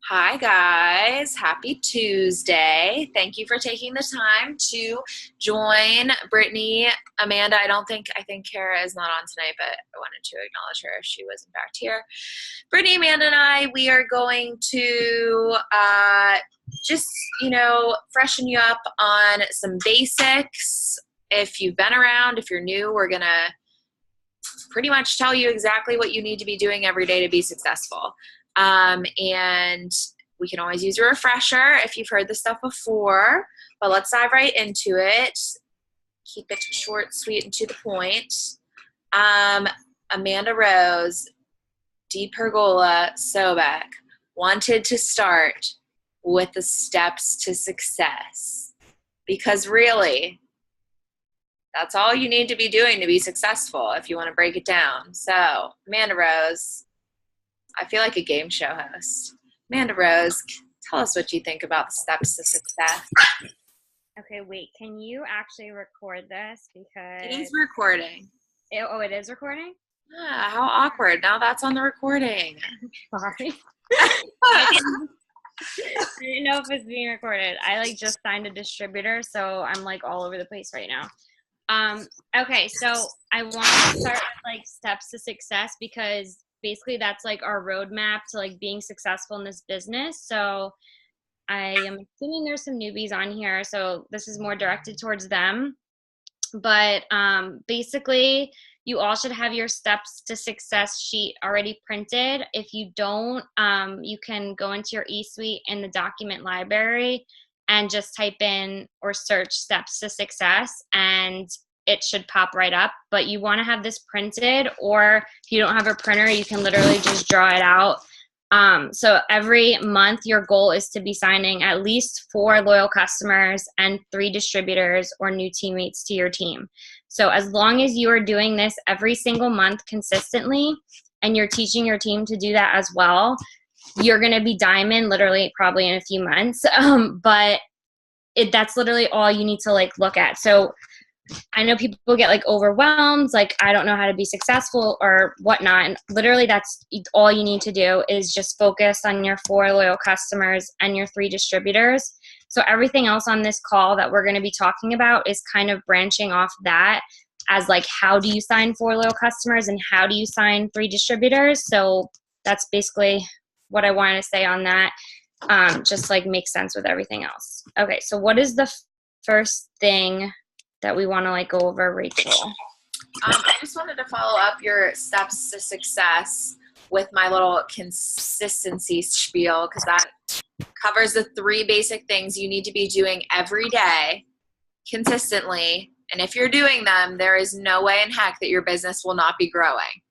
Hi, guys. Happy Tuesday. Thank you for taking the time to join Brittany, Amanda. I think Kara is not on tonight, but I wanted to acknowledge her if she was in fact here. Brittany, Amanda, and I, we are going to just, freshen you up on some basics. If you've been around, if you're new, we're going to pretty much tell you exactly what you need to be doing every day to be successful. And we can always use a refresher if you've heard this stuff before, but let's dive right into it. Keep it short, sweet, and to the point. Amanda Rose, D. Pergola Sobek wanted to start with the steps to success because really, that's all you need to be doing to be successful if you want to break it down. So, Amanda Rose, I feel like a game show host. Amanda Rose, tell us what you think about the steps to success. Okay, wait. Can you actually record this? Because It is recording. it is recording? Ah, how awkward. Now that's on the recording. Sorry. I didn't know if it's being recorded. I just signed a distributor, so I'm all over the place right now. Okay, so I want to start with steps to success because basically that's our roadmap to being successful in this business. So I am assuming there's some newbies on here, so this is more directed towards them. But basically, you all should have your steps to success sheet already printed. If you don't, you can go into your eSuite in the document library and just type in or search steps to success, and it should pop right up. But you want to have this printed, or if you don't have a printer, you can literally just draw it out. So every month your goal is to be signing at least 4 loyal customers and 3 distributors or new teammates to your team. So as long as you are doing this every single month consistently and you're teaching your team to do that as well, you're going to be diamond literally probably in a few months. But that's literally all you need to look at. So I know people get overwhelmed, I don't know how to be successful or whatnot. And literally that's all you need to do is just focus on your 4 loyal customers and your 3 distributors. So everything else on this call that we're going to be talking about is kind of branching off that as how do you sign 4 loyal customers and how do you sign 3 distributors. So that's basically what I wanted to say on that. Just makes sense with everything else. Okay, so what is the first thing that we want to go over, Rachel? I just wanted to follow up your steps to success with my little consistency spiel because that covers the 3 basic things you need to be doing every day consistently. And if you're doing them, there is no way in heck that your business will not be growing.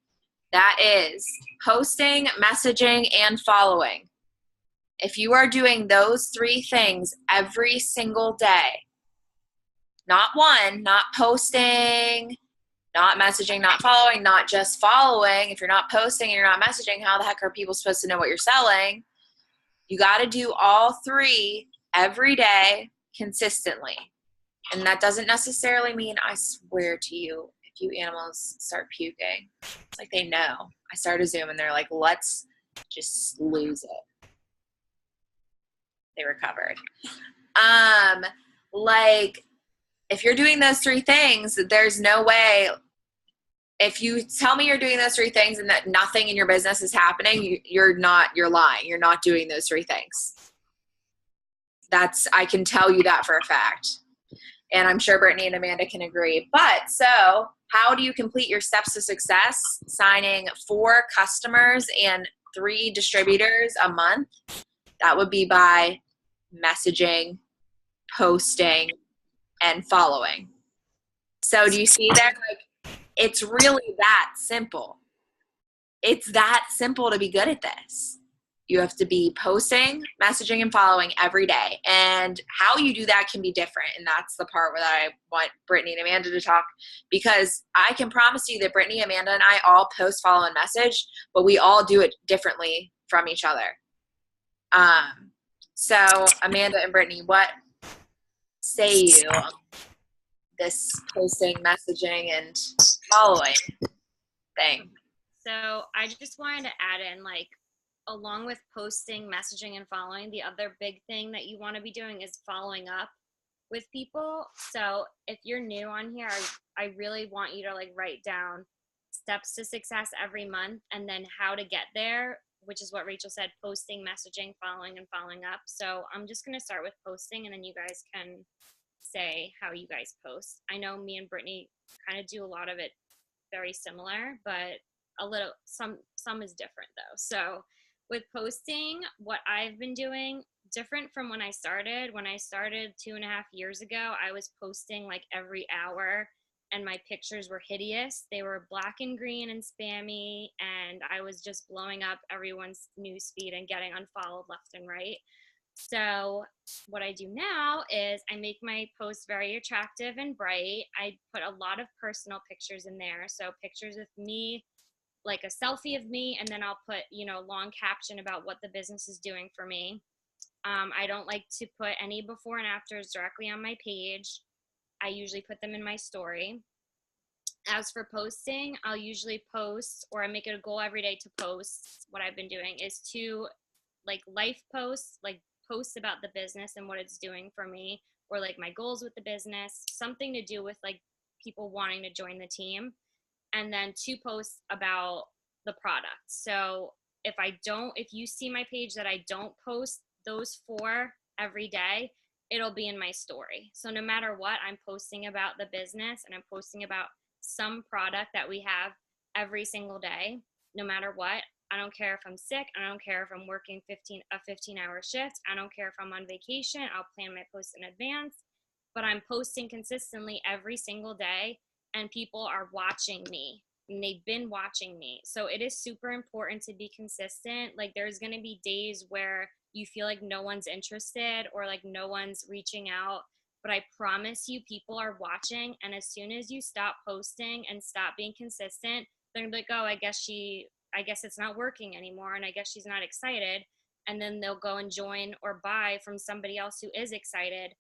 That is posting, messaging, and following. If you are doing those 3 things every single day, not one, not posting, not messaging, not following, not just following. If you're not posting and you're not messaging, how the heck are people supposed to know what you're selling? You got to do all 3 every day consistently. And that doesn't necessarily mean, I swear to you, if you animals start puking, it's they know. I start a Zoom and they're let's just lose it. They recovered. If you're doing those 3 things, there's no way. If you tell me you're doing those 3 things and that nothing in your business is happening, you're lying. You're not doing those 3 things. I can tell you that for a fact. And I'm sure Brittany and Amanda can agree. But so how do you complete your steps to success? Signing 4 customers and 3 distributors a month. That would be by messaging, posting, and following. So do you see that? It's really that simple. It's that simple to be good at this. You have to be posting, messaging, and following every day. And how you do that can be different. And that's the part where I want Brittany and Amanda to talk, because I can promise you that Brittany, Amanda, and I all post, follow, and message, but we all do it differently from each other. So Amanda and Brittany, what say you this posting, messaging, and following thing? So I just wanted to add in along with posting, messaging, and following, the other big thing that you want to be doing is following up with people. So if you're new on here, I really want you to like write down steps to success every month and then how to get there, which is what Rachel said, posting, messaging, following, and following up. So I'm just going to start with posting, and then you guys can say how you guys post. I know me and Brittany kind of do a lot of it very similar, but a little, some is different though. So with posting, what I've been doing different from when I started 2.5 years ago, I was posting like every hour and my pictures were hideous. They were black and green and spammy, and I was just blowing up everyone's newsfeed and getting unfollowed left and right. So what I do now is I make my posts very attractive and bright. I put a lot of personal pictures in there. So pictures with me, like a selfie of me, and then I'll put, long caption about what the business is doing for me. I don't like to put any before and afters directly on my page. I usually put them in my story. As for posting, I'll usually post, or I make it a goal every day to post. What I've been doing is to like life posts, like posts about the business and what it's doing for me, or like my goals with the business, something to do with like people wanting to join the team. And then 2 posts about the product. So if you see my page that I don't post those 4 every day, it'll be in my story. So no matter what, I'm posting about the business and I'm posting about some product that we have every single day, no matter what. I don't care if I'm sick. I don't care if I'm working a 15-hour shift. I don't care if I'm on vacation. I'll plan my posts in advance, but I'm posting consistently every single day, and people are watching me, and they've been watching me. So it is super important to be consistent. Like there's going to be days where you feel like no one's interested or like no one's reaching out, but I promise you people are watching. And as soon as you stop posting and stop being consistent, they're gonna be like, oh, I guess it's not working anymore, and I guess she's not excited. And then they'll go and join or buy from somebody else who is excited,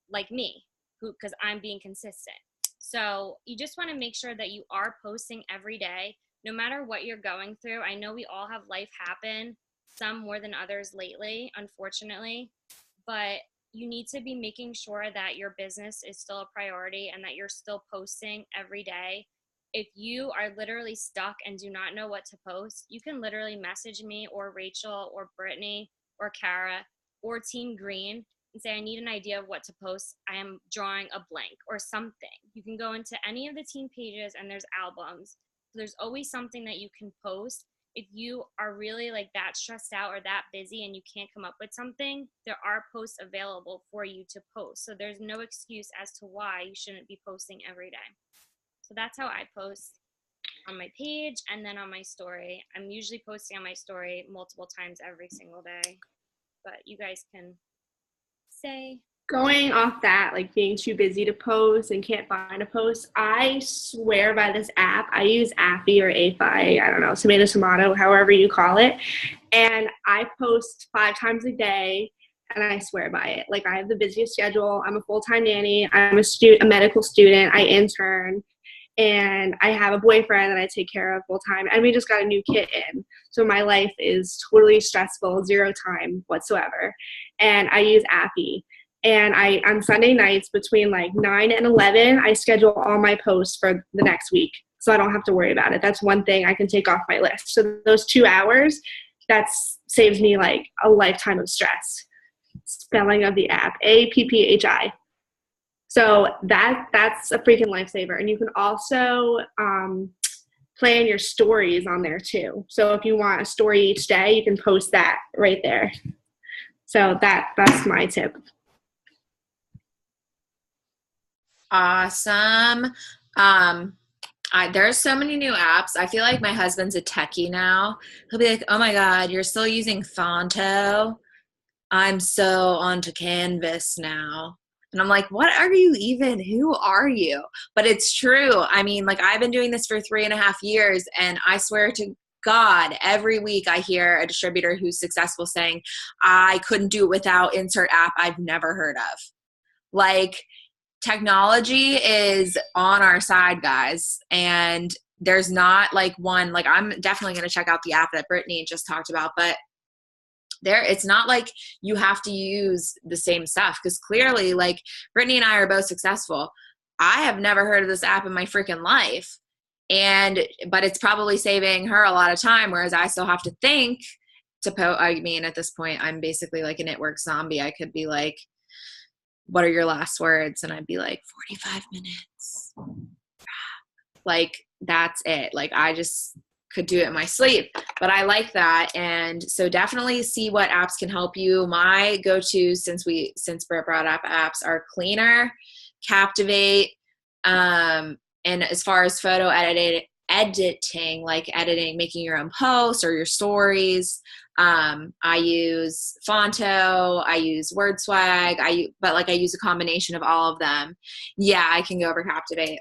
like me, because I'm being consistent. So you just want to make sure that you are posting every day, no matter what you're going through. I know we all have life happen, some more than others lately, unfortunately, but you need to be making sure that your business is still a priority and that you're still posting every day. If you are literally stuck and do not know what to post, you can literally message me or Rachel or Brittany or Kara or Team Green and say, I need an idea of what to post. I am drawing a blank or something. You can go into any of the team pages and there's albums. So there's always something that you can post. If you are really like that stressed out or that busy and you can't come up with something, there are posts available for you to post. So there's no excuse as to why you shouldn't be posting every day. So that's how I post on my page and then on my story. I'm usually posting on my story multiple times every single day, but you guys can say. Going off that, like being too busy to post and can't find a post, I swear by this app. I use Appy or AFI, I don't know, tomato, however you call it. And I post 5 times a day, and I swear by it. Like I have the busiest schedule. I'm a full-time nanny. I'm a medical student. I intern. And I have a boyfriend that I take care of full time. And we just got a new kitten. So my life is totally stressful, 0 time whatsoever. And I use Appy. And on Sunday nights between like 9 and 11, I schedule all my posts for the next week. So I don't have to worry about it. That's one thing I can take off my list. So those 2 hours, that saves me like a lifetime of stress. Spelling of the app, APPHI. So that's a freaking lifesaver. And you can also plan your stories on there too. So if you want a story each day, you can post that right there. So that's my tip. Awesome. There's so many new apps. I feel like my husband's a techie now. He'll be like, oh my God, you're still using Fonto? I'm so onto Canvas now. And I'm like, what are you even? Who are you? But it's true. I mean, like I've been doing this for 3.5 years, and I swear to God, every week I hear a distributor who's successful saying, I couldn't do it without insert app I've never heard of. Like technology is on our side, guys. And there's not like one, like I'm definitely going to check out the app that Brittany just talked about, but it's not like you have to use the same stuff, because clearly, like, Brittany and I are both successful. I have never heard of this app in my freaking life. But it's probably saving her a lot of time, whereas I still have to think to I mean, at this point, I'm basically like an It Works zombie. I could be like, what are your last words? And I'd be like, 45 minutes. Like, that's it. Like, I just could do it in my sleep, but I like that. And so definitely see what apps can help you. My go-to, since Britt brought up apps, are Cleaner, Captivate, and as far as photo editing, like editing, making your own posts or your stories, I use Fonto, I use WordSwag, I use a combination of all of them. Yeah, I can go over Captivate.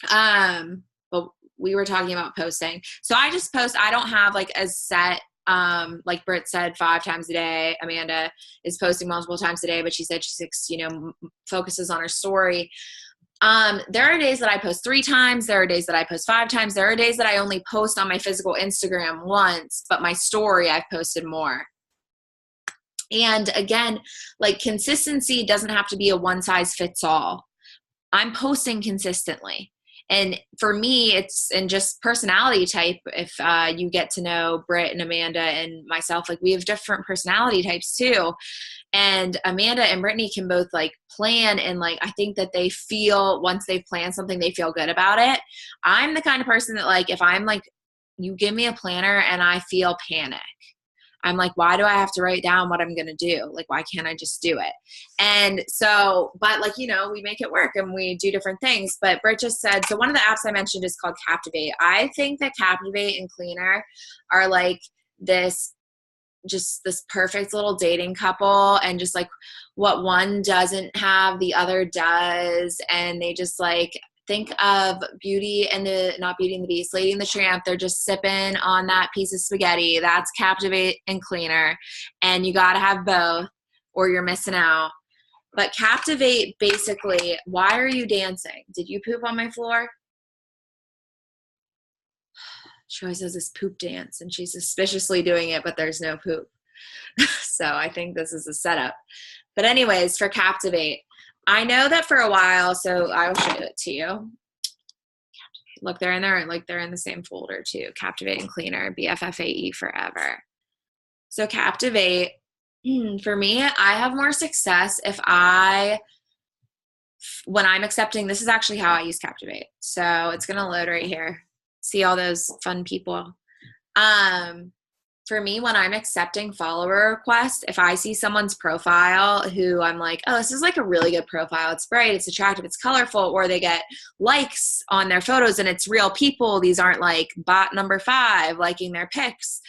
But we were talking about posting. So I just post. I don't have like a set, like Britt said, 5 times a day. Amanda is posting multiple times a day, but she said she focuses on her story. There are days that I post 3 times. There are days that I post 5 times. There are days that I only post on my physical Instagram once, but my story I've posted more. And again, like, consistency doesn't have to be a one size fits all. I'm posting consistently. And for me, it's in just personality type. If you get to know Britt and Amanda and myself, like, we have different personality types too. And Amanda and Brittany can both like plan, and like, I think that they feel, once they've planned something, they feel good about it. I'm the kind of person that, like, if I'm like, you give me a planner and I feel panic, I'm like, why do I have to write down what I'm going to do? Like, why can't I just do it? And so, but like, we make it work and we do different things. But Britt just said, so one of the apps I mentioned is called Captivate. I think that Captivate and Cleaner are like this perfect little dating couple, and just like what one doesn't have, the other does. And they just like, think of not Beauty and the Beast, Lady and the Tramp. They're just sipping on that piece of spaghetti. That's Captivate and Cleaner. And you got to have both or you're missing out. But Captivate, basically, why are you dancing? Did you poop on my floor? She always does this poop dance, and she's suspiciously doing it, but there's no poop. So I think this is a setup. But anyways, for Captivate, I know that for a while, so I will show it to you. Look, they're in there, like, they're in the same folder too. Captivate and Cleaner, BFFAE forever. So Captivate, for me, I have more success when I'm accepting. This is actually how I use Captivate. So it's going to load right here. See all those fun people. For me, when I'm accepting follower requests, if I see someone's profile who I'm like, oh, this is like a really good profile, it's bright, it's attractive, it's colorful, or they get likes on their photos and it's real people, these aren't like bot number 5 liking their pics,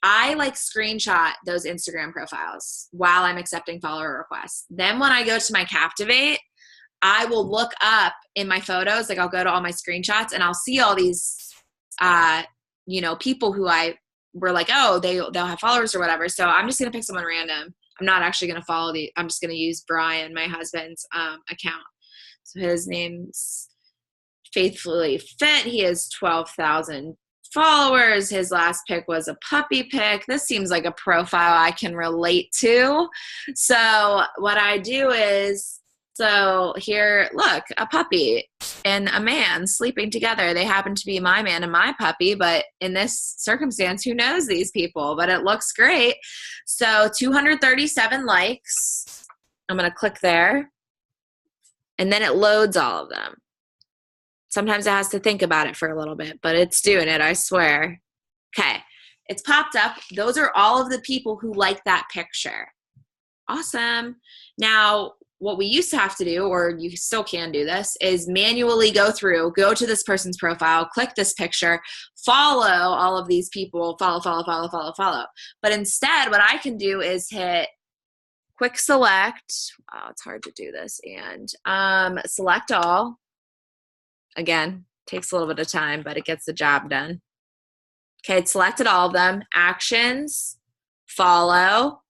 I like screenshot those Instagram profiles while I'm accepting follower requests. Then when I go to my Captivate, I will look up in my photos, like I'll go to all my screenshots and I'll see all these people who I were like, oh, they'll have followers or whatever. So I'm just going to pick someone random. I'm not actually going to follow I'm just going to use Brian, my husband's account. So his name's Faithfully Fit. He has 12,000 followers. His last pick was a puppy pic. This seems like a profile I can relate to. So what I do is, so here, look, a puppy and a man sleeping together. They happen to be my man and my puppy, but in this circumstance, who knows these people? But it looks great. So 237 likes. I'm going to click there. And then it loads all of them. Sometimes it has to think about it for a little bit, but it's doing it, I swear. Okay, it's popped up. Those are all of the people who like that picture. Awesome. Now, what we used to have to do, or you still can do this, is manually go to this person's profile, click this picture, follow all of these people, follow. But instead, what I can do is hit quick select. Wow, it's hard to do this. And select all. Again, takes a little bit of time, but it gets the job done. Okay, it's selected all of them. Actions, follow.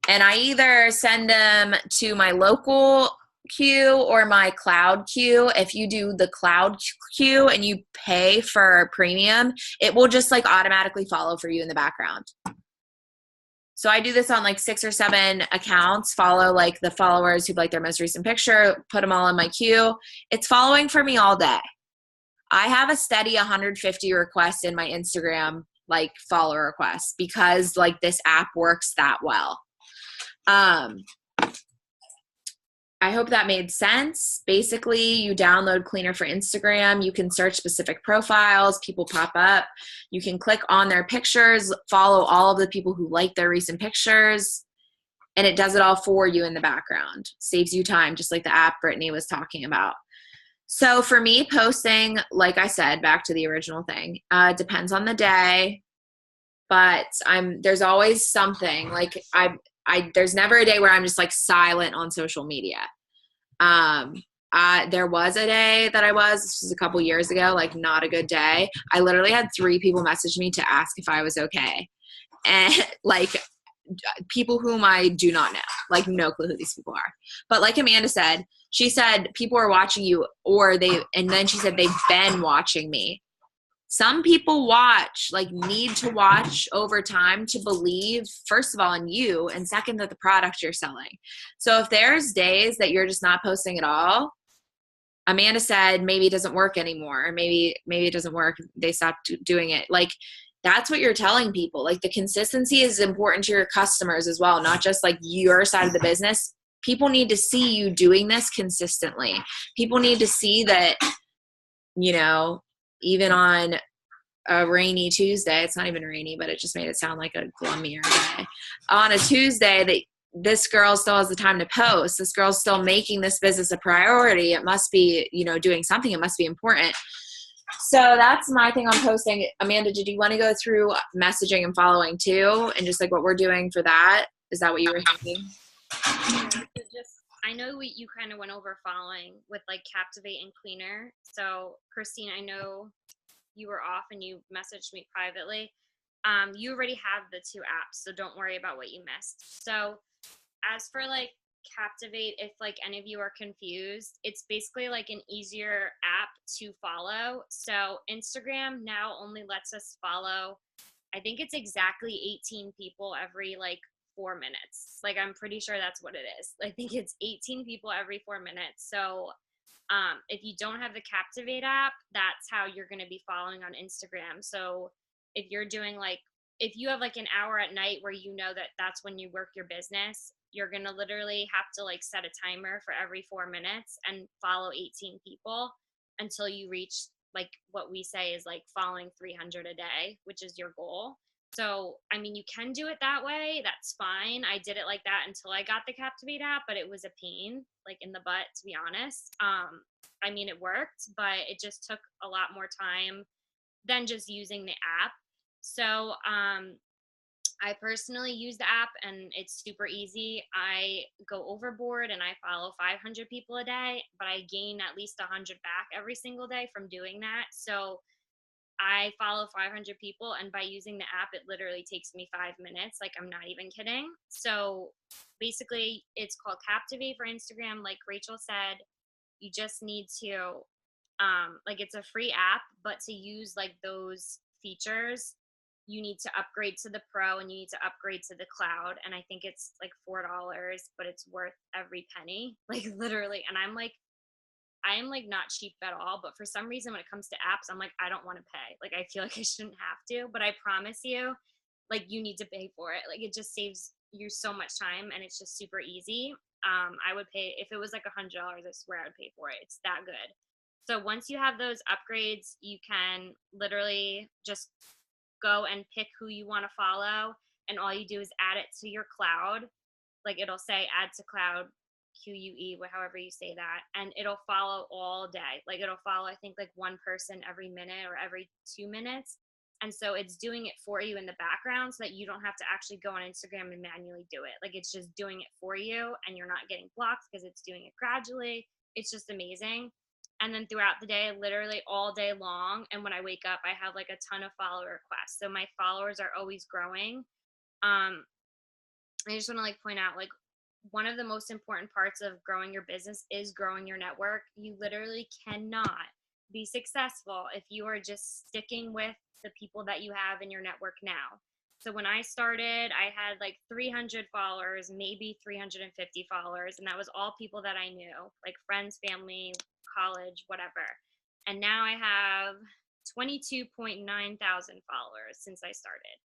And I either send them to my local queue or my cloud queue. If you do the cloud queue and you pay for premium, it will just like automatically follow for you in the background. So I do this on like 6 or 7 accounts, follow like the followers who like their most recent picture, put them all in my queue. It's following for me all day. I have a steady 150 requests in my Instagram, like follower requests, because like this app works that well. I hope that made sense. Basically, you download Cleaner for Instagram. You can search specific profiles. People pop up. You can click on their pictures, follow all of the people who like their recent pictures, and it does it all for you in the background. Saves you time, just like the app Brittany was talking about. So for me, posting, like I said, back to the original thing, depends on the day, but there's always something. Like there's never a day where I'm just like silent on social media. There was a day that this was a couple years ago, like not a good day. I literally had 3 people message me to ask if I was okay. And like people whom I do not know, like no clue who these people are. But like Amanda said, she said people are watching you and then she said they've been watching me. Some people need to watch over time to believe, first of all, in you, and second, that the product you're selling. So if there's days that you're just not posting at all, Amanda said maybe it doesn't work anymore. Maybe it doesn't work. They stopped doing it. Like, that's what you're telling people. Like, the consistency is important to your customers as well, not just like your side of the business. People need to see you doing this consistently. People need to see that, even on a rainy Tuesday, it's not even rainy, but it just made it sound like a gloomier day. On a Tuesday, that this girl still has the time to post. This girl's still making this business a priority. It must be, doing something. It must be important. So that's my thing on posting. Amanda, did you want to go through messaging and following too? And just like what we're doing for that? Is that what you were thinking? Yeah, so I know you kind of went over following with like Captivate and Cleaner. So Christine, I know you were off and you messaged me privately. You already have the 2 apps, so don't worry about what you missed. So as for like Captivate, if like any of you are confused, it's basically like an easier app to follow. So Instagram now only lets us follow, I think it's exactly 18 people every like 4 minutes. Like, I'm pretty sure that's what it is. I think it's 18 people every 4 minutes. So if you don't have the Captivate app, that's how you're going to be following on Instagram. So if you're doing if you have like an hour at night where that that's when you work your business, you're going to literally have to like set a timer for every 4 minutes and follow 18 people until you reach like what we say is like following 300 a day, which is your goal. So, I mean, you can do it that way. That's fine. I did it like that until I got the Captivate app, but it was a pain, like in the butt, to be honest. I mean, it worked, but it just took a lot more time than just using the app. So, I personally use the app and it's super easy. I go overboard and I follow 500 people a day, but I gain at least 100 back every single day from doing that. So I follow 500 people, and by using the app, it literally takes me 5 minutes. Like, I'm not even kidding. So basically, it's called Captivate for Instagram. Like Rachel said, you just need to, it's a free app, but to use like those features, you need to upgrade to the pro and you need to upgrade to the cloud. And I think it's like $4, but it's worth every penny, like literally. And I am like not cheap at all, but for some reason when it comes to apps, I'm like, I don't want to pay. Like, I feel like I shouldn't have to, but I promise you, like, you need to pay for it. Like, it just saves you so much time and it's just super easy. I would pay if it was like $100, I swear I would pay for it. It's that good. So once you have those upgrades, you can literally just go and pick who you want to follow. And all you do is add it to your cloud. Like, it'll say add to cloud, QUE, however you say that, and it'll follow all day. Like, it'll follow, I think, like 1 person every minute or every 2 minutes. And so it's doing it for you in the background so that you don't have to actually go on Instagram and manually do it. Like, it's just doing it for you and you're not getting blocked because it's doing it gradually. It's just amazing. And then throughout the day, literally all day long, and when I wake up, I have like a ton of follower requests. So my followers are always growing. I just want to like point out, like, one of the most important parts of growing your business is growing your network. You literally cannot be successful if you are just sticking with the people that you have in your network now. So when I started, I had like 300 followers, maybe 350 followers, and that was all people that I knew, like friends, family, college, whatever. And now I have 22.9 thousand followers since I started.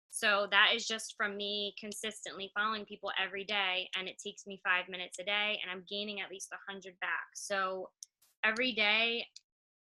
So that is just from me consistently following people every day, and it takes me 5 minutes a day, and I'm gaining at least 100 back. So every day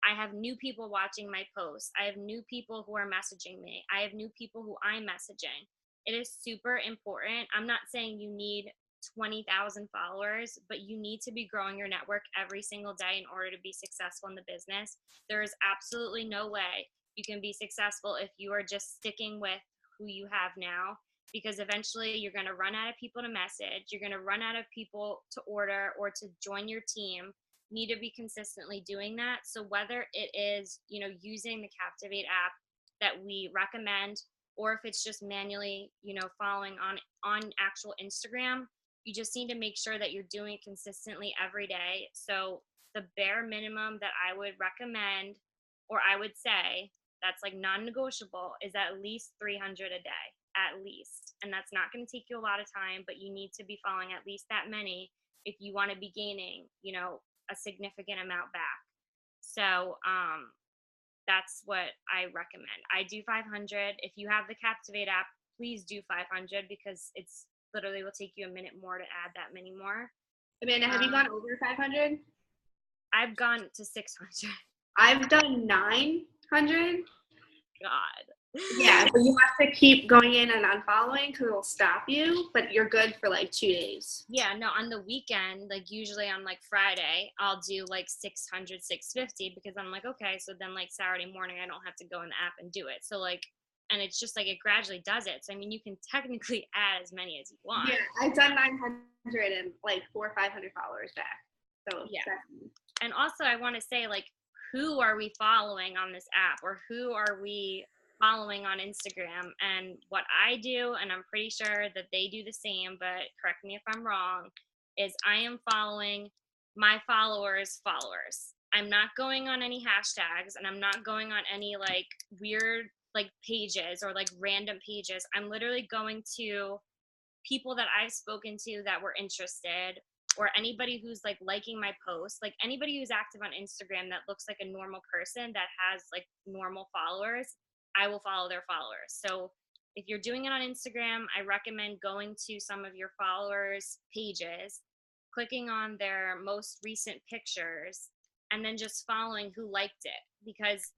I have new people watching my posts. I have new people who are messaging me. I have new people who I'm messaging. It is super important. I'm not saying you need 20,000 followers, but you need to be growing your network every single day in order to be successful in the business. There is absolutely no way you can be successful if you are just sticking with who you have now, because eventually you're going to run out of people to message. You're going to run out of people to order or to join your team. Need to be consistently doing that. So whether it is, using the Captivate app that we recommend, or if it's just manually, following on actual Instagram, you just need to make sure that you're doing it consistently every day. So the bare minimum that I would recommend, or I would say that's like non-negotiable, is at least 300 a day, at least. And that's not going to take you a lot of time, but you need to be following at least that many if you want to be gaining, a significant amount back. So that's what I recommend. I do 500. If you have the Captivate app, please do 500, because it's literally will take you a minute more to add that many more. Amanda, have you gone over 500? I've gone to 600. I've done 900. God. Yeah, but you have to keep going in and unfollowing because it'll stop you, but you're good for like 2 days. Yeah, no, on the weekend, like usually on like Friday, I'll do like 600, 650, because I'm like, okay, so then like Saturday morning, I don't have to go in the app and do it. So like, and it's just like, it gradually does it. So, I mean, you can technically add as many as you want. Yeah, I've done 900 and like 400 or 500 followers back. So yeah. And also I want to say, like, who are we following on this app, or who are we following on Instagram? And what I do, and I'm pretty sure that they do the same, but correct me if I'm wrong, is I am following my followers. I'm not going on any hashtags, and I'm not going on any like weird like pages or like random pages. I'm literally going to people that I've spoken to that were interested, or anybody who's like liking my posts, like anybody who's active on Instagram that looks like a normal person that has like normal followers, I will follow their followers. So if you're doing it on Instagram, I recommend going to some of your followers' pages, clicking on their most recent pictures, and then just following who liked it. Because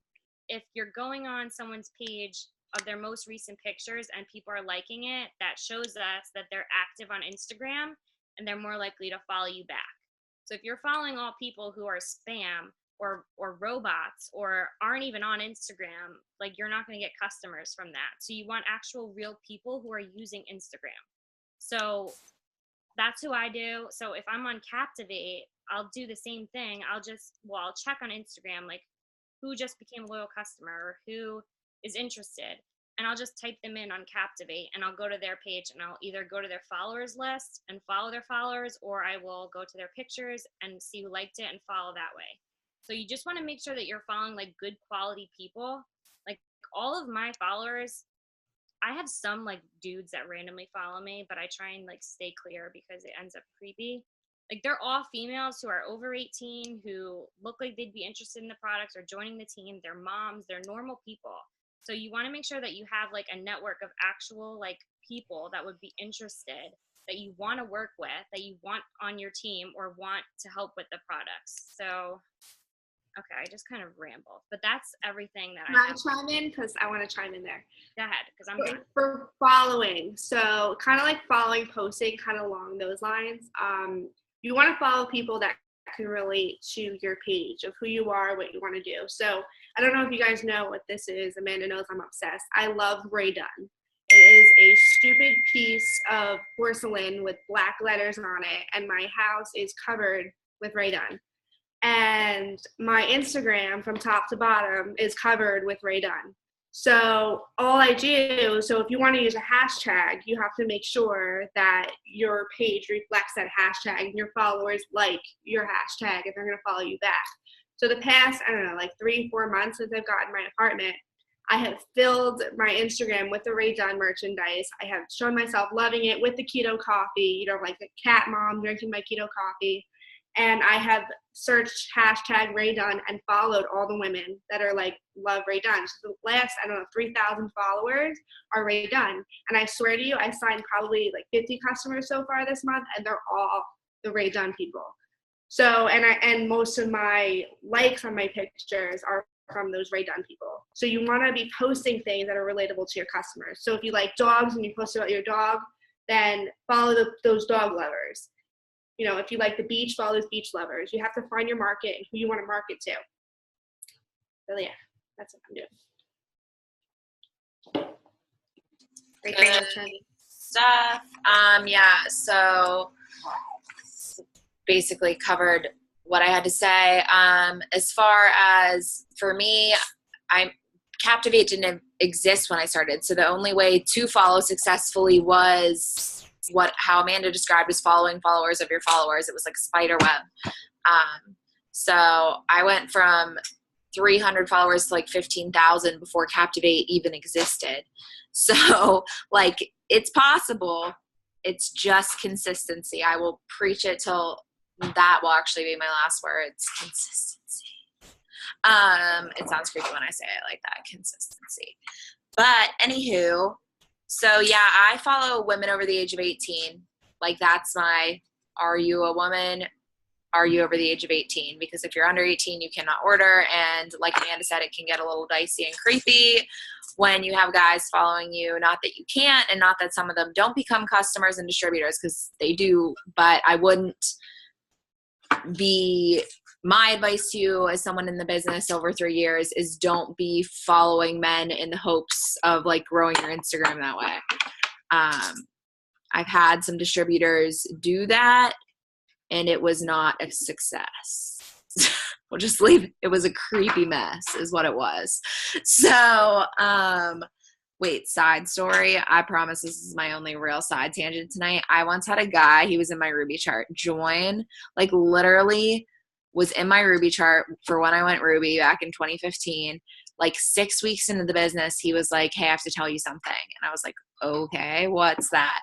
if you're going on someone's page of their most recent pictures and people are liking it, that shows us that they're active on Instagram and they're more likely to follow you back. So if you're following all people who are spam or robots or aren't even on Instagram, like, you're not going to get customers from that. So you want actual real people who are using Instagram. So that's who I do. So if I'm on Captivate, I'll do the same thing. I'll check on Instagram, like, who just became a loyal customer or who is interested, and I'll just type them in on Captivate, and I'll go to their page, and I'll either go to their followers list and follow their followers, or I will go to their pictures and see who liked it and follow that way. So you just want to make sure that you're following like good quality people. Like, all of my followers, I have some like dudes that randomly follow me, but I try and like stay clear because it ends up creepy. Like, they're all females who are over 18, who look like they'd be interested in the products or joining the team. They're moms, they're normal people. So you want to make sure that you have like a network of actual like people that would be interested, that you want to work with, that you want on your team or want to help with the products. So, okay, I just kind of rambled, but that's everything that I have. Chime in? Because I want to chime in there. Go ahead, because I'm good. For following, so kind of like following, posting, kind of along those lines. You want to follow people that can relate to your page of who you are, what you want to do. So I don't know if you guys know what this is. Amanda knows I'm obsessed. I love Rae Dunn. It is a stupid piece of porcelain with black letters on it, and my house is covered with Rae Dunn. And my Instagram from top to bottom is covered with Rae Dunn. So all I do, so if you want to use a hashtag, you have to make sure that your page reflects that hashtag and your followers like your hashtag and they're going to follow you back. So the past, I don't know, like 3-4 months since I've gotten my apartment, I have filled my Instagram with the Rae Dunn merchandise. I have shown myself loving it with the keto coffee, like the cat mom drinking my keto coffee. And I have searched hashtag Rae Dunn and followed all the women that are love Rae Dunn. So the last, 3,000 followers are Rae Dunn. And I swear to you, I signed probably 50 customers so far this month, and they're all the Rae Dunn people. So, and most of my likes on my pictures are from those Rae Dunn people. So you want to be posting things that are relatable to your customers. So if you like dogs and you post about your dog, then follow those dog lovers. If you like the beach, follow those beach lovers. You have to find your market and who you want to market to. So yeah, that's what I'm doing. Good stuff. So basically covered what I had to say. As far as for me, Captivate didn't exist when I started. So the only way to follow successfully was how Amanda described as following followers of your followers. It was like a spider web. So I went from 300 followers to 15,000 before Captivate even existed. So it's possible. It's just consistency. I will preach it till that will actually be my last words. Consistency. It sounds creepy when I say it like that, consistency. But anywho, so yeah, I follow women over the age of 18. That's my, are you a woman? Are you over the age of 18? Because if you're under 18, you cannot order. And like Amanda said, it can get a little dicey and creepy when you have guys following you. Not that you can't, and not that some of them don't become customers and distributors, because they do, but I wouldn't be, my advice to you as someone in the business over 3 years is don't be following men in the hopes of growing your Instagram that way. I've had some distributors do that and it was not a success. We'll just leave it. It was a creepy mess is what it was. So, wait, side story. I promise this is my only real side tangent tonight. I once had a guy, he was in my Ruby chart, join, literally was in my Ruby chart for when I went Ruby back in 2015. 6 weeks into the business, he was like, hey, I have to tell you something. And I was like, okay, what's that?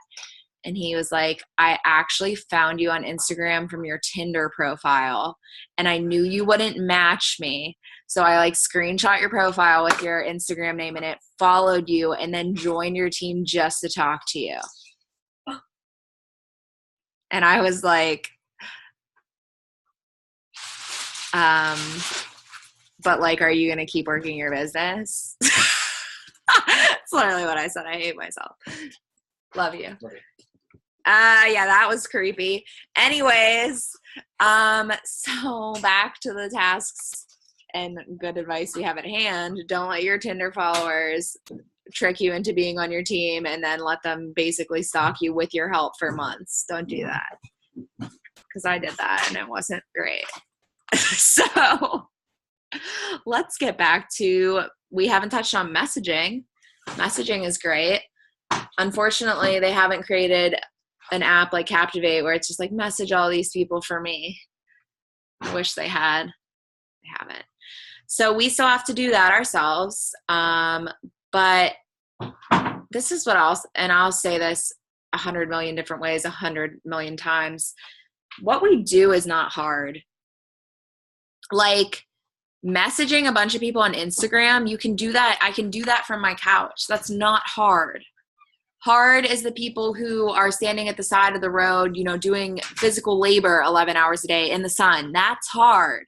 And he was like, I actually found you on Instagram from your Tinder profile, and I knew you wouldn't match me. So I screenshot your profile with your Instagram name in it, followed you, and then joined your team just to talk to you. And I was like, but are you going to keep working your business? That's literally what I said. I hate myself. Love you. Yeah, that was creepy. Anyways, so back to the tasks and good advice we have at hand. Don't let your Tinder followers trick you into being on your team and then let them basically stalk you with your help for months. Don't do that. Because I did that and it wasn't great. So let's get back to, we haven't touched on messaging. Messaging is great. Unfortunately, they haven't created an app like Captivate where it's just message all these people for me. I wish they had. They haven't. So we still have to do that ourselves. But this is what I'll say this 100 million different ways, 100 million times. What we do is not hard. Messaging a bunch of people on Instagram, you can do that. I can do that from my couch. That's not hard. Hard is the people who are standing at the side of the road, doing physical labor 11 hours a day in the sun. That's hard.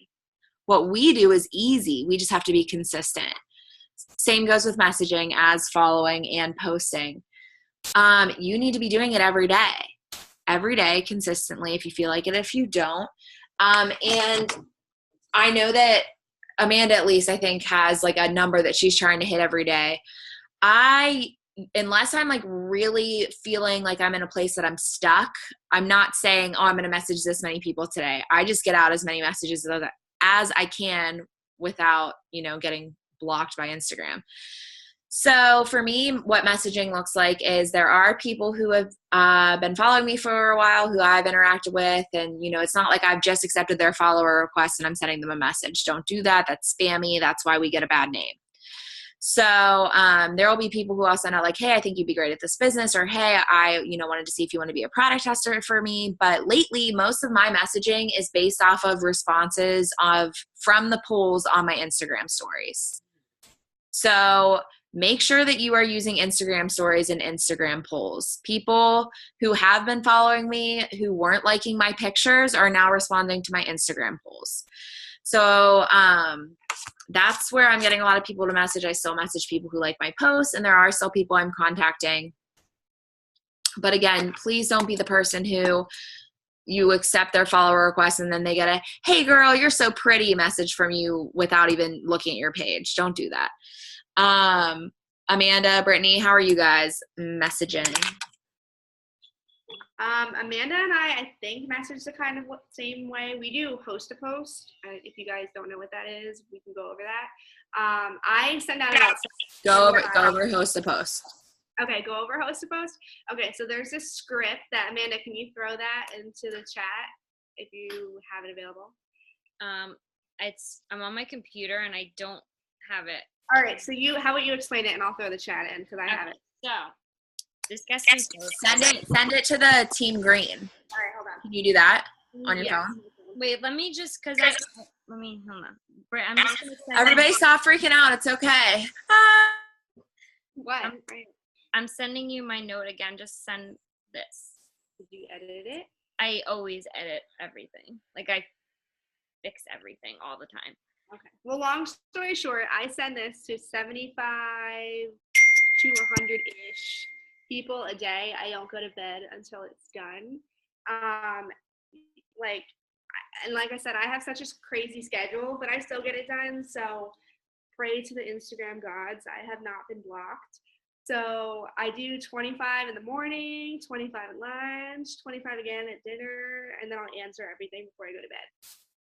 What we do is easy. We just have to be consistent. Same goes with messaging as following and posting. You need to be doing it every day, consistently, if you feel like it, if you don't. And I know that Amanda, at least, I think, has a number that she's trying to hit every day. Unless I'm really feeling like I'm in a place that I'm stuck, I'm not saying, oh, I'm going to message this many people today. I just get out as many messages as I can without, getting blocked by Instagram. So for me, what messaging looks like is there are people who have been following me for a while who I've interacted with. And, it's not like I've just accepted their follower request and I'm sending them a message. Don't do that. That's spammy. That's why we get a bad name. So there will be people who I'll send out like, hey, I think you'd be great at this business, or hey, I wanted to see if you want to be a product tester for me. But lately, most of my messaging is based off of responses from the polls on my Instagram stories. So make sure that you are using Instagram stories and Instagram polls. People who have been following me who weren't liking my pictures are now responding to my Instagram polls. So that's where I'm getting a lot of people to message. I still message people who like my posts, and there are still people I'm contacting. But again, please don't be the person who you accept their follower request and then they get a, hey girl, you're so pretty message from you without even looking at your page. Don't do that. Amanda, Brittany, how are you guys messaging? Amanda and I think, message the kind of same way. We do host a post. If you guys don't know what that is, we can go over that. I send out about go over host a post. Okay, go over host a post. Okay, so there's this script that, Amanda, can you throw that into the chat if you have it available? I'm on my computer and I don't have it. All right, so how about you explain it and I'll throw the chat in because I have it. So this gets send it to the Team Green. All right, hold on. Can you do that on your phone? Wait, let me just hold on. I'm just gonna send Everybody stop freaking out. It's okay. What? I'm sending you my note again. Just send this. Did you edit it? I always edit everything. Like I fix everything all the time. Okay. Well, long story short, I send this to 75 to 100-ish people a day. I don't go to bed until it's done. Like I said, I have such a crazy schedule, but I still get it done. So pray to the Instagram gods. I have not been blocked. So I do 25 in the morning, 25 at lunch, 25 again at dinner, and then I'll answer everything before I go to bed.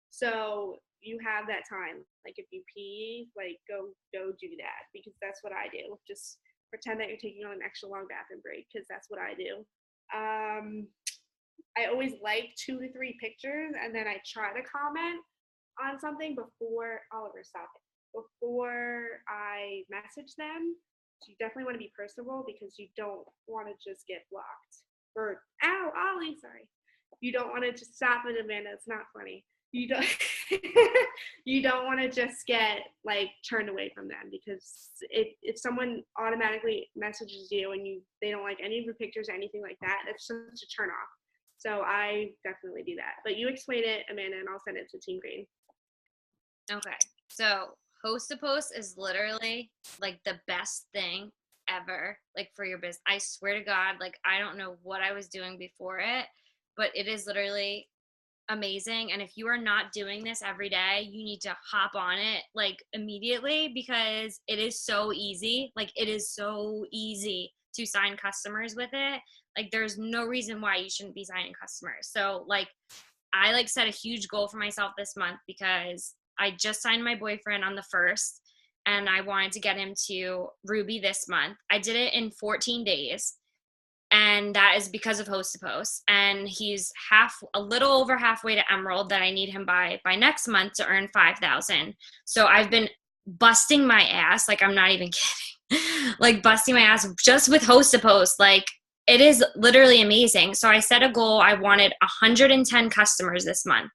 So you have that time. Like if you pee, like go do that, because that's what I do. Just pretend that you're taking on an extra long bathroom break, because that's what I do. I always like 2 to 3 pictures, and then I try to comment on something before I message them. So you definitely want to be personable, because you don't want to just get blocked. Or, ow, Ollie, sorry. You don't want to just stop it, Amanda. It's not funny. You don't you don't want to just get like turned away from them, because if someone automatically messages you and they don't like any of your pictures or anything like that, that's such a turn off. So I definitely do that. But you explain it, Amanda, and I'll send it to Team Green. Okay. So host a post is literally like the best thing ever, like for your business. I swear to God, like I don't know what I was doing before it, but it is literally amazing. And if you are not doing this every day, you need to hop on it like immediately, because it is so easy. Like it is so easy to sign customers with it. Like there's no reason why you shouldn't be signing customers. So like I like set a huge goal for myself this month, because I just signed my boyfriend on the 1st and I wanted to get him to Ruby this month. I did it in 14 days. And that is because of host to post. And he's a little over halfway to Emerald that I need him by next month to earn 5,000. So I've been busting my ass. Like, I'm not even kidding. Like busting my ass just with host to post. Like it is literally amazing. So I set a goal. I wanted 110 customers this month.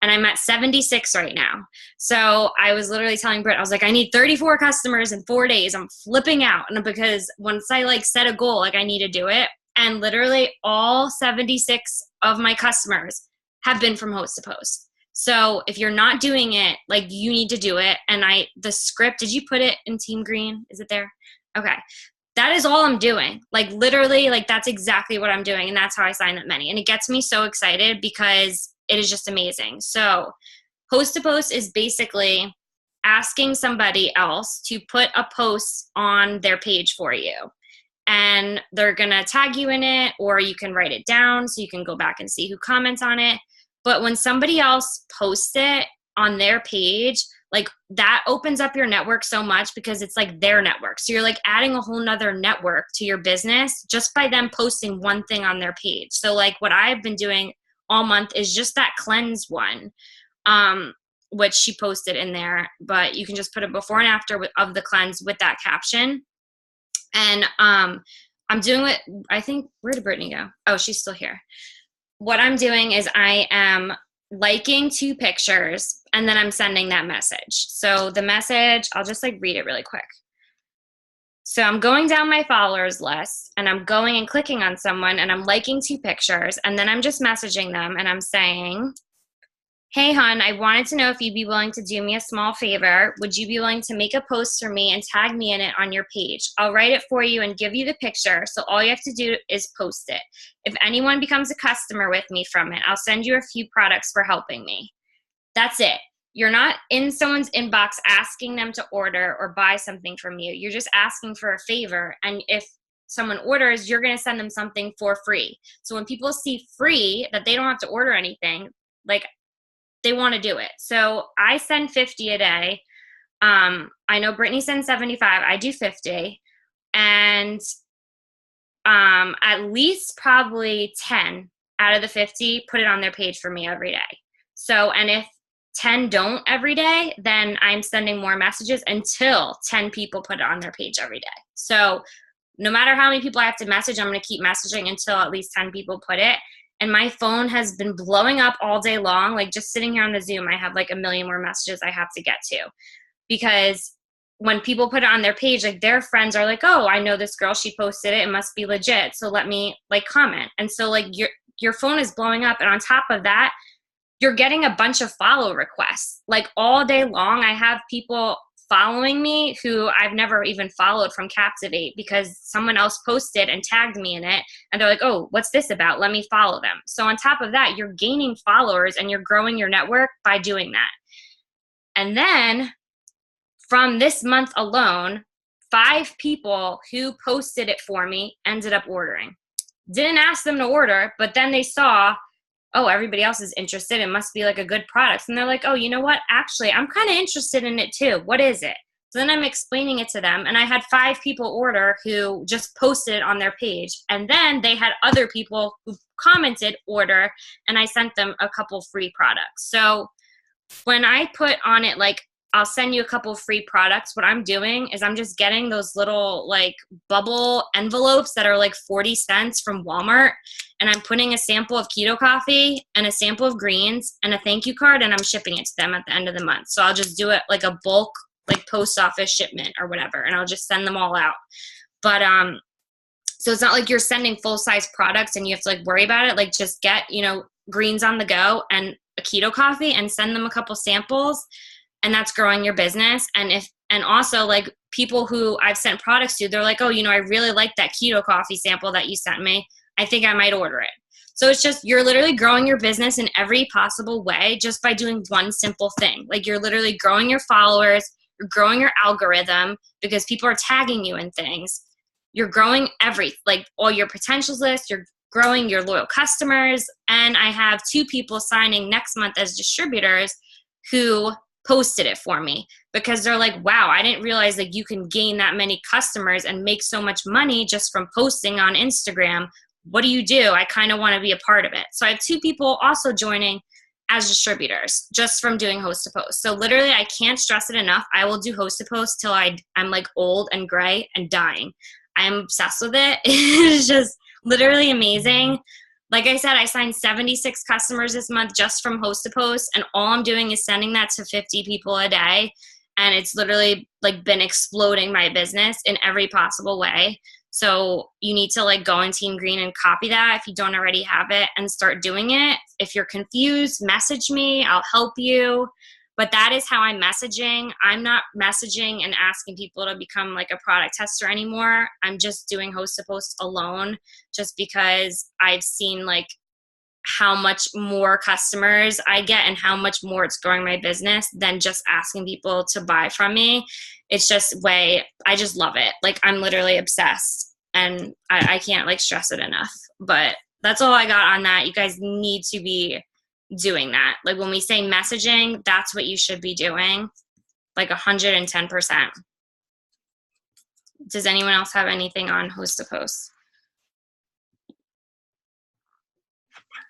And I'm at 76 right now. So I was literally telling Britt, I was like, I need 34 customers in 4 days. I'm flipping out. And because once I like set a goal, like I need to do it. And literally all 76 of my customers have been from host to post. So if you're not doing it, like you need to do it. And the script, did you put it in Team Green? Is it there? Okay. That is all I'm doing. Like literally, like that's exactly what I'm doing. And that's how I sign that many. And it gets me so excited because it is just amazing. So host to post is basically asking somebody else to put a post on their page for you. And they're going to tag you in it, or you can write it down so you can go back and see who comments on it. But when somebody else posts it on their page, like that opens up your network so much, because it's like their network. So you're like adding a whole nother network to your business just by them posting one thing on their page. So like what I've been doing all month is just that cleanse one. which she posted in there, but you can just put a before and after of the cleanse with that caption. And I'm doing it, I think, where did Brittany go? Oh, she's still here. What I'm doing is I am liking 2 pictures and then I'm sending that message. So the message, I'll just like read it really quick. So I'm going down my followers list and I'm going and clicking on someone and I'm liking 2 pictures and then I'm just messaging them and I'm saying, hey, hon, I wanted to know if you'd be willing to do me a small favor. Would you be willing to make a post for me and tag me in it on your page? I'll write it for you and give you the picture, so all you have to do is post it. If anyone becomes a customer with me from it, I'll send you a few products for helping me. That's it. You're not in someone's inbox asking them to order or buy something from you. You're just asking for a favor. And if someone orders, you're going to send them something for free. So when people see free, that they don't have to order anything, like, they want to do it. So I send 50 a day. I know Brittany sends 75. I do 50. And at least probably 10 out of the 50 put it on their page for me every day. So, and if 10 don't every day, then I'm sending more messages until 10 people put it on their page every day. So no matter how many people I have to message, I'm going to keep messaging until at least 10 people put it. And my phone has been blowing up all day long. Like just sitting here on the Zoom, I have like a million more messages I have to get to. Because when people put it on their page, like their friends are like, oh, I know this girl, she posted it, it must be legit. So let me like comment. And so like your phone is blowing up. And on top of that, you're getting a bunch of follow requests. Like all day long, I have people following me who I've never even followed from Captivate because someone else posted and tagged me in it. And they're like, oh, what's this about? Let me follow them. So on top of that, you're gaining followers and you're growing your network by doing that. And then from this month alone, 5 people who posted it for me ended up ordering. Didn't ask them to order, but then they saw, oh, everybody else is interested. It must be like a good product. And they're like, oh, you know what? Actually, I'm kind of interested in it too. What is it? So then I'm explaining it to them. And I had 5 people order who just posted it on their page. And then they had other people who commented order, and I sent them a couple free products. So when I put on it, like, I'll send you a couple free products. What I'm doing is I'm just getting those little like bubble envelopes that are like 40 cents from Walmart. And I'm putting a sample of keto coffee and a sample of greens and a thank you card, and I'm shipping it to them at the end of the month. So I'll just do it like a bulk, like post office shipment or whatever. And I'll just send them all out. But, so it's not like you're sending full size products and you have to like worry about it. Like just get, greens on the go and a keto coffee and send them a couple samples. And that's growing your business. And also like people who I've sent products to, they're like, oh, I really like that keto coffee sample that you sent me. I think I might order it. So it's just, you're literally growing your business in every possible way just by doing one simple thing. Like you're literally growing your followers, you're growing your algorithm because people are tagging you in things. You're growing like all your potentials list, you're growing your loyal customers. And I have 2 people signing next month as distributors who posted it for me because they're like, wow, I didn't realize that you can gain that many customers and make so much money just from posting on Instagram. What do you do? I kind of want to be a part of it. So I have 2 people also joining as distributors just from doing host to post. So literally I can't stress it enough. I will do host to post till I'm like old and gray and dying. I'm obsessed with it. It's just literally amazing. Like I said, I signed 76 customers this month just from host to post, and all I'm doing is sending that to 50 people a day. And it's literally like been exploding my business in every possible way. So you need to like go in Team Green and copy that if you don't already have it and start doing it. If you're confused, message me, I'll help you. But that is how I'm messaging. I'm not messaging and asking people to become like a product tester anymore. I'm just doing host to post alone just because I've seen like how much more customers I get and how much more it's growing my business than just asking people to buy from me. It's just I just love it. Like I'm literally obsessed and I can't like stress it enough. But that's all I got on that. You guys need to be doing that. Like when we say messaging, that's what you should be doing, like 110%. Does anyone else have anything on host to post?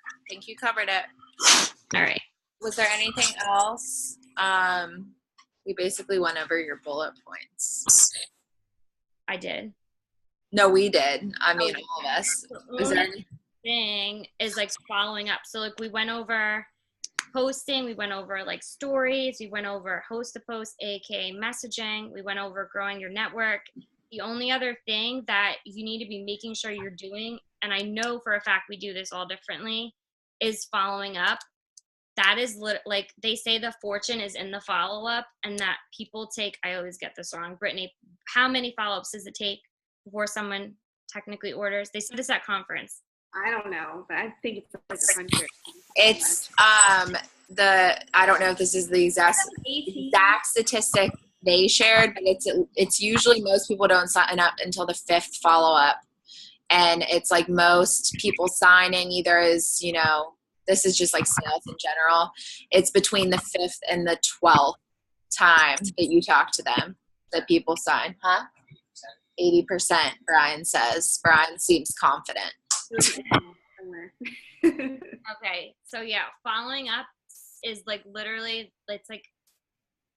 I think you covered it. All right. Was there anything else? We basically went over your bullet points. I did. No, we did. I mean, all of us. The only thing is like following up. So like we went over posting, we went over like stories, we went over host to post, aka messaging, we went over growing your network. The only other thing that you need to be making sure you're doing, and I know for a fact we do this all differently, is following up. That is like they say the fortune is in the follow-up, and that people take, I always get this wrong, Brittany, how many follow-ups does it take before someone technically orders? They said this at conference. I don't know, but I think it's like 100. It's I don't know if this is the exact statistic they shared, but it's usually most people don't sign up until the 5th follow-up, and it's like most people signing either is, you know, this is just like sales in general, it's between the 5th and the 12th time that you talk to them that people sign. 80%, Brian says. Brian seems confident. Okay, so yeah, following up is like literally, it's like,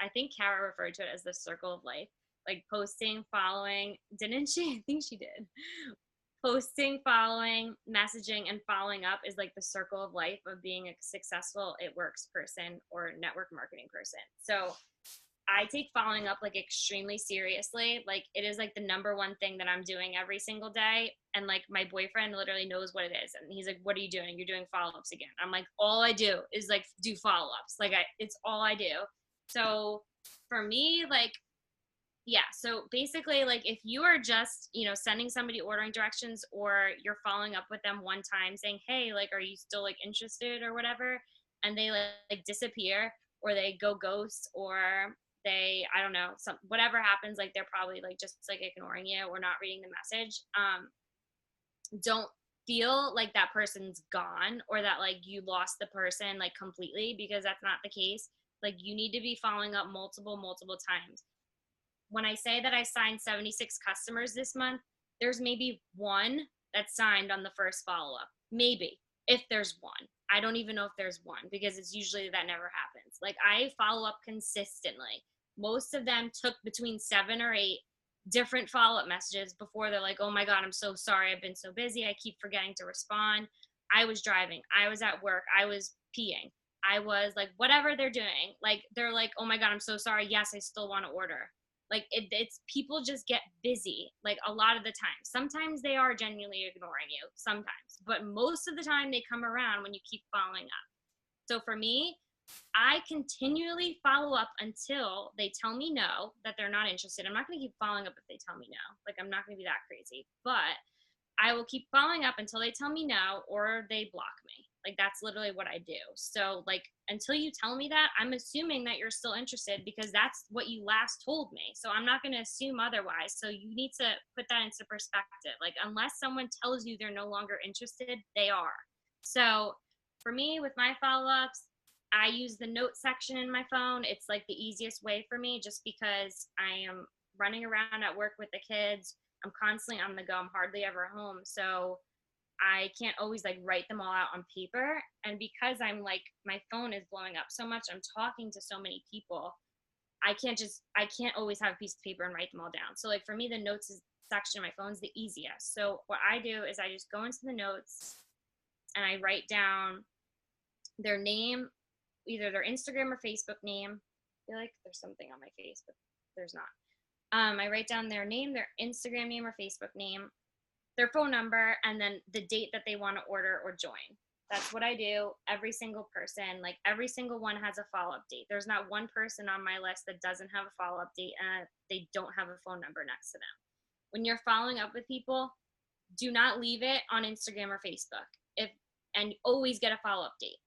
I think Kara referred to it as the circle of life. Like posting, following, didn't she? I think she did. Posting, following, messaging, and following up is like the circle of life of being a successful It Works person or network marketing person. So I take following up like extremely seriously. Like it is like the number one thing that I'm doing every single day. And like my boyfriend literally knows what it is. And he's like, what are you doing? You're doing follow-ups again. I'm like, all I do is like do follow-ups. Like it's all I do. So for me, like, yeah. So basically like if you are just, you know, sending somebody ordering directions, or you're following up with them one time saying, hey, like, are you still like interested or whatever? And they like disappear, or they go ghost, or they, I don't know, whatever happens, like they're probably like just like ignoring you or not reading the message. Don't feel like that person's gone, or that like you lost the person like completely, because that's not the case. Like you need to be following up multiple times. When I say that I signed 76 customers this month, there's maybe one that signed on the first follow-up. Maybe, if there's one. I don't even know if there's one, because it's usually that never happens. Like I follow up consistently. Most of them took between 7 or 8 different follow-up messages before they're like, oh my God, I'm so sorry. I've been so busy. I keep forgetting to respond. I was driving. I was at work. I was peeing. I was like, whatever they're doing. Like, they're like, oh my God, I'm so sorry. Yes, I still want to order. Like it's people just get busy like a lot of the time. Sometimes they are genuinely ignoring you sometimes, but most of the time they come around when you keep following up. So for me, I continually follow up until they tell me no, that they're not interested. I'm not going to keep following up if they tell me no. Like I'm not going to be that crazy, but I will keep following up until they tell me no, or they block me. Like that's literally what I do. So like until you tell me that, I'm assuming that you're still interested, because that's what you last told me. So I'm not going to assume otherwise. So you need to put that into perspective. Like unless someone tells you they're no longer interested, they are. So for me with my follow-ups, I use the note section in my phone. It's like the easiest way for me, just because I am running around at work with the kids. I'm constantly on the go. I'm hardly ever home. So I can't always like write them all out on paper. And because I'm like, my phone is blowing up so much, I'm talking to so many people, I can't always have a piece of paper and write them all down. So like for me, the notes section of my phone is the easiest. So what I do is I just go into the notes and I write down their name, either their Instagram or Facebook name. I feel like there's something on my face, but there's not. I write down their name, their Instagram name or Facebook name, their phone number, and then the date that they want to order or join. That's what I do. Every single person, like every single one has a follow-up date. There's not one person on my list that doesn't have a follow-up date and they don't have a phone number next to them. When you're following up with people, do not leave it on Instagram or Facebook. And always get a follow-up date.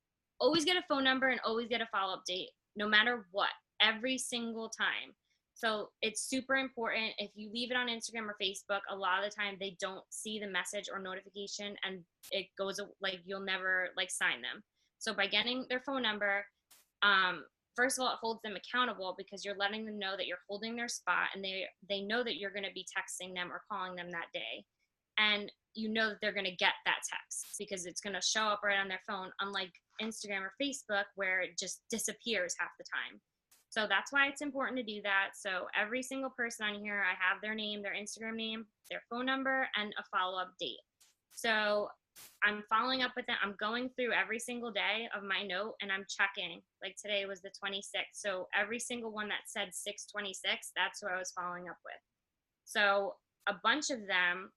Always get a phone number and always get a follow-up date, no matter what, every single time. So it's super important. If you leave it on Instagram or Facebook, a lot of the time they don't see the message or notification, and it goes like you'll never like sign them. So by getting their phone number, first of all, it holds them accountable, because you're letting them know that you're holding their spot, and they know that you're going to be texting them or calling them that day. And you know that they're going to get that text because it's going to show up right on their phone, unlike Instagram or Facebook where it just disappears half the time. So that's why it's important to do that. So every single person on here, I have their name, their Instagram name, their phone number, and a follow-up date. So I'm following up with them. I'm going through every single day of my note and I'm checking. Like today was the 26th. So every single one that said 6/26, that's who I was following up with. So a bunch of them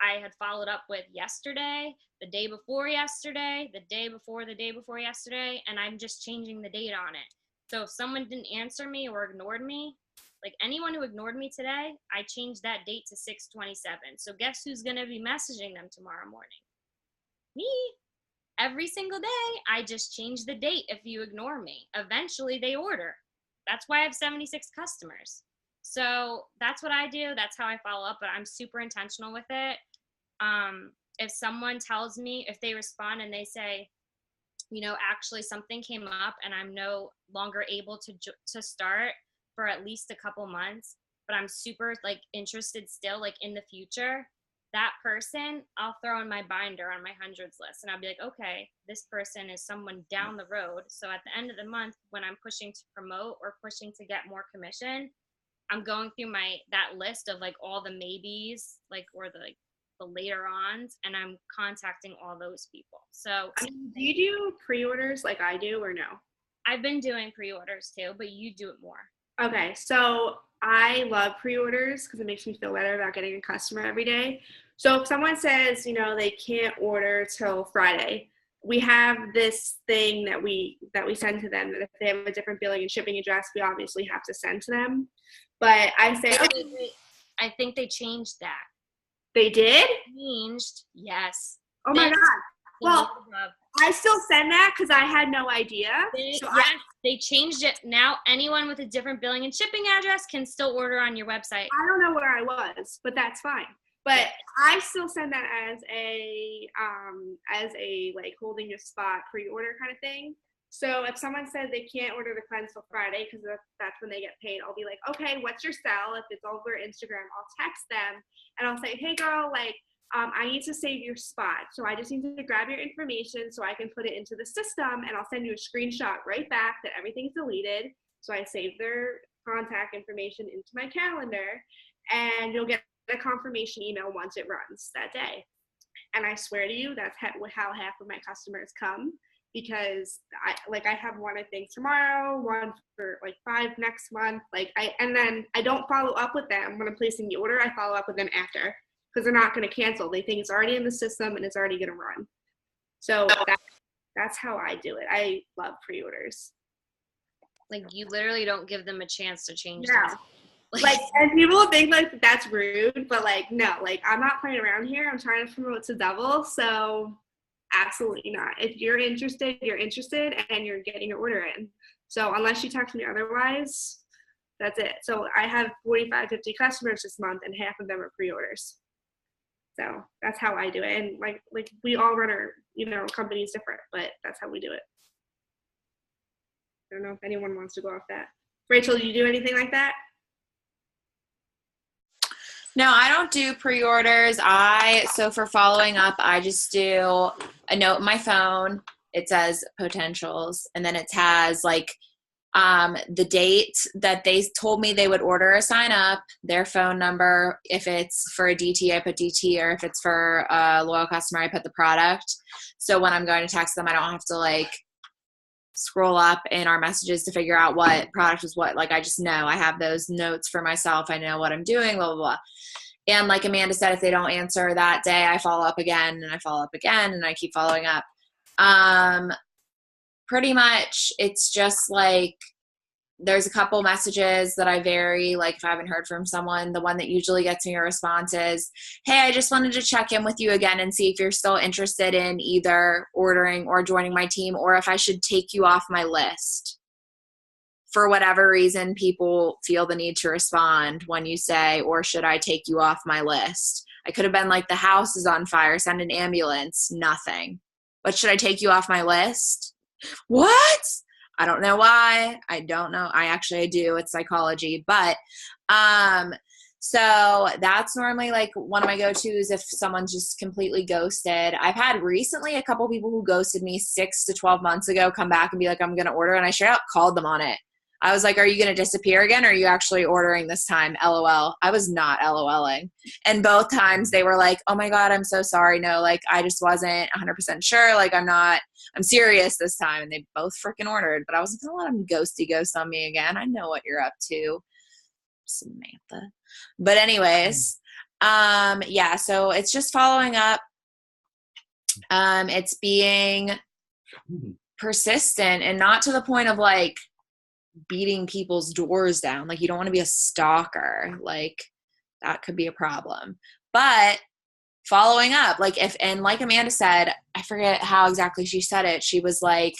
I had followed up with yesterday, the day before yesterday, the day before the day before yesterday, and I'm just changing the date on it. So if someone didn't answer me or ignored me, like anyone who ignored me today, I changed that date to 6/27. So guess who's going to be messaging them tomorrow morning? Me. Every single day, I just change the date if you ignore me. Eventually, they order. That's why I have 76 customers. So that's what I do. That's how I follow up, but I'm super intentional with it. If someone tells me, if they respond and they say, you know, actually something came up and I'm no longer able to start for at least a couple months, but I'm super like interested still, like in the future, that person I'll throw in my binder on my hundreds list. And I'll be like, okay, this person is someone down the road. So at the end of the month, when I'm pushing to promote or pushing to get more commission, I'm going through that list of like all the maybes, like, or the later ons, and I'm contacting all those people. So do you do pre-orders like I do or no? I've been doing pre-orders too, but you do it more. Okay, so I love pre-orders because it makes me feel better about getting a customer every day. So if someone says, you know, they can't order till Friday, we have this thing that we send to them that if they have a different billing and shipping address, we obviously have to send to them. But I say, okay. I think they changed that. They did? Changed, yes. Oh my God. Well, I still send that because I had no idea. They changed it. Now anyone with a different billing and shipping address can still order on your website. I don't know where I was, but that's fine. But I still send that as a like holding a spot pre-order kind of thing. So if someone said they can't order the cleanse till Friday because that's when they get paid, I'll be like, okay, what's your cell? If it's over Instagram, I'll text them and I'll say, hey girl, like, I need to save your spot. So I just need to grab your information so I can put it into the system, and I'll send you a screenshot right back that everything's deleted. So I save their contact information into my calendar, and you'll get a confirmation email once it runs that day. And I swear to you, that's how half of my customers come, because I have one I think tomorrow, one for like 5 next month. And then I don't follow up with them when I'm placing the order. I follow up with them after, because they're not going to cancel. They think it's already in the system and it's already going to run. So that's how I do it. I love pre-orders. Like, you literally don't give them a chance to change No. Like, and people think like that's rude, but like, no, like I'm not playing around here. I'm trying to promote to double. So absolutely not. If you're interested, and you're getting your order in. So unless you text me otherwise, that's it. So I have 45, 50 customers this month, and half of them are pre-orders. So that's how I do it. And like we all run our, companies different, but that's how we do it. I don't know if anyone wants to go off that. Rachel, do you do anything like that? No, I don't do pre-orders. So for following up, I just do a note in my phone. It says potentials, and then it has like the date that they told me they would order or sign up, their phone number. If it's for a DT, I put DT, or if it's for a loyal customer, I put the product. So when I'm going to text them, I don't have to like scroll up in our messages to figure out what product is what. Like, I just know I have those notes for myself. I know what I'm doing, blah, blah, blah. And like Amanda said, if they don't answer that day, I follow up again, and I follow up again, and I keep following up. Pretty much it's just like there's a couple messages that I vary. Like if I haven't heard from someone, the one that usually gets me a response is, hey, I just wanted to check in with you again and see if you're still interested in either ordering or joining my team, or if I should take you off my list. For whatever reason, people feel the need to respond when you say, or should I take you off my list? I could have been like, the house is on fire, send an ambulance, nothing. But should I take you off my list? What? I don't know why. I don't know. I do. It's psychology. But so that's normally like one of my go-tos if someone's just completely ghosted. I've had recently a couple people who ghosted me 6 to 12 months ago come back and be like, I'm going to order. And I straight up called them on it. I was like, are you going to disappear again? Or are you actually ordering this time? LOL. I was not LOLing. And both times they were like, oh my God, I'm so sorry. No, like I just wasn't 100% sure. Like I'm serious this time. And they both freaking ordered, but I wasn't going to let them ghost on me again. I know what you're up to, Samantha. But anyways, yeah, so it's just following up. It's being persistent and not to the point of like beating people's doors down. Like you don't want to be a stalker. Like that could be a problem. But following up, like and like Amanda said, I forget how exactly she said it. She was like,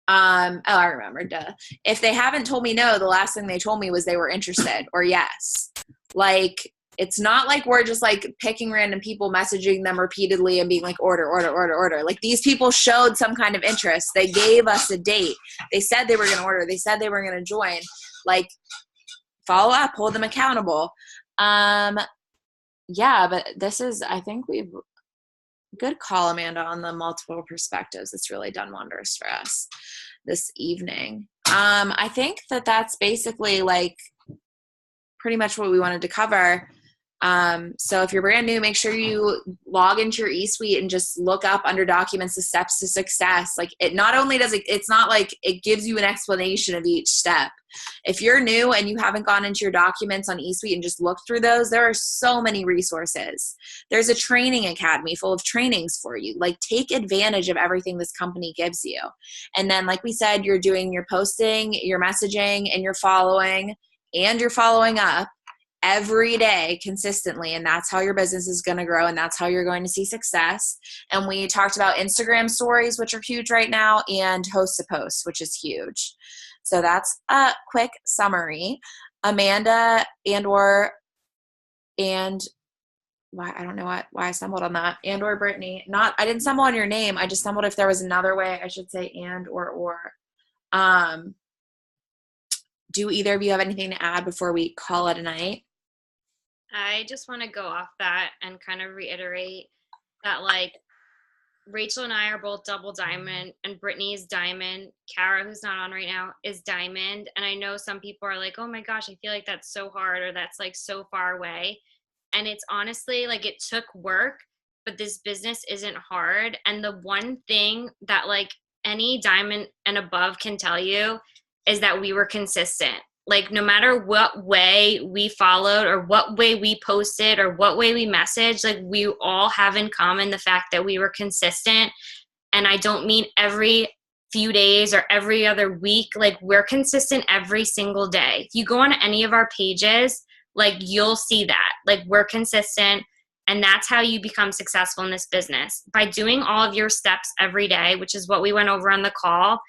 I remember, duh. If they haven't told me no, the last thing they told me was they were interested or yes. Like it's not like we're just like picking random people, messaging them repeatedly and being like, order. Like these people showed some kind of interest. They gave us a date. They said they were going to order. They said they were going to join. Like follow up, hold them accountable. Yeah, but this is, I think good call, Amanda, on the multiple perspectives. It's really done wonders for us this evening. I think that's basically like pretty much what we wanted to cover. So if you're brand new, make sure you log into your eSuite and just look up under documents the steps to success. Like it not only does it's not like it gives you an explanation of each step. If you're new and you haven't gone into your documents on eSuite and just looked through those, there are so many resources. There's a training academy full of trainings for you. Like take advantage of everything this company gives you. And then like we said, you're doing your posting, your messaging, and your following, and you're following up every day consistently, and that's how your business is going to grow, and that's how you're going to see success. And we talked about Instagram stories, which are huge right now, and host to post, which is huge. So that's a quick summary. Amanda and why I don't know why I stumbled on that, and or Brittany. I didn't stumble on your name. I just stumbled if there was another way I should say and or. Do either of you have anything to add before we call it a night? I just want to go off that and kind of reiterate that like Rachel and I are both double diamond and Brittany is diamond. Kara, who's not on right now, is diamond. And I know some people are like, oh my gosh, I feel like that's so hard or that's like so far away. And it's honestly like it took work, but this business isn't hard. And the one thing that like any diamond and above can tell you is that we were consistent. Like no matter what way we followed or what way we posted or what way we messaged, like we all have in common the fact that we were consistent. And I don't mean every few days or every other week. Like we're consistent every single day. If you go on any of our pages, like you'll see that. Like we're consistent, and that's how you become successful in this business. By doing all of your steps every day, which is what we went over on the call.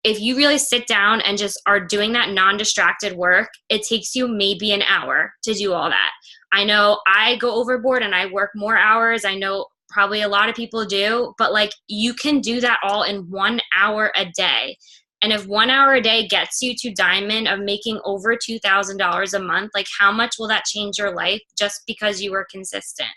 If you really sit down and just are doing that non-distracted work, it takes you maybe an hour to do all that. I know I go overboard and I work more hours. I know probably a lot of people do, but like you can do that all in 1 hour a day. And if 1 hour a day gets you to diamond of making over $2,000 a month, like how much will that change your life just because you were consistent?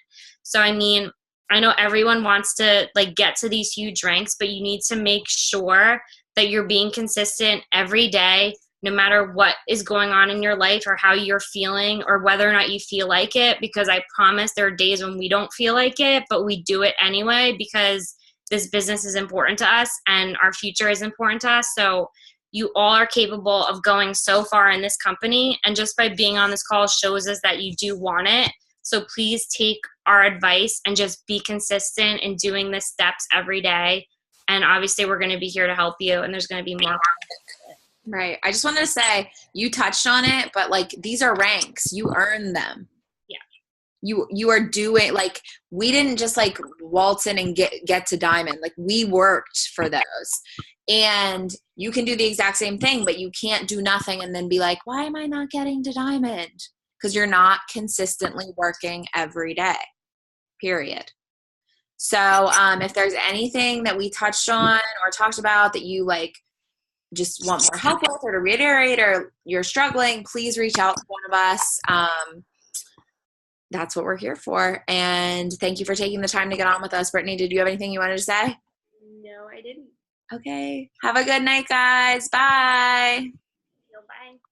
So, I mean, I know everyone wants to like get to these huge ranks, but you need to make sure that you're being consistent every day, no matter what is going on in your life or how you're feeling or whether or not you feel like it, because I promise there are days when we don't feel like it, but we do it anyway because this business is important to us and our future is important to us. So you all are capable of going so far in this company, and just by being on this call shows us that you do want it. So please take our advice and just be consistent in doing the steps every day. And obviously we're going to be here to help you, and there's going to be more. Right. I just wanted to say, you touched on it, but like these are ranks. You earn them. Yeah. You are doing, like, we didn't just like waltz in and get to diamond. Like we worked for those. And you can do the exact same thing, but you can't do nothing and then be like, why am I not getting to diamond? Because you're not consistently working every day. Period. So if there's anything that we touched on or talked about that you like just want more help with or to reiterate or you're struggling, please reach out to one of us. That's what we're here for. And thank you for taking the time to get on with us. Brittany, did you have anything you wanted to say? No, I didn't. Okay. Have a good night, guys. Bye. Bye.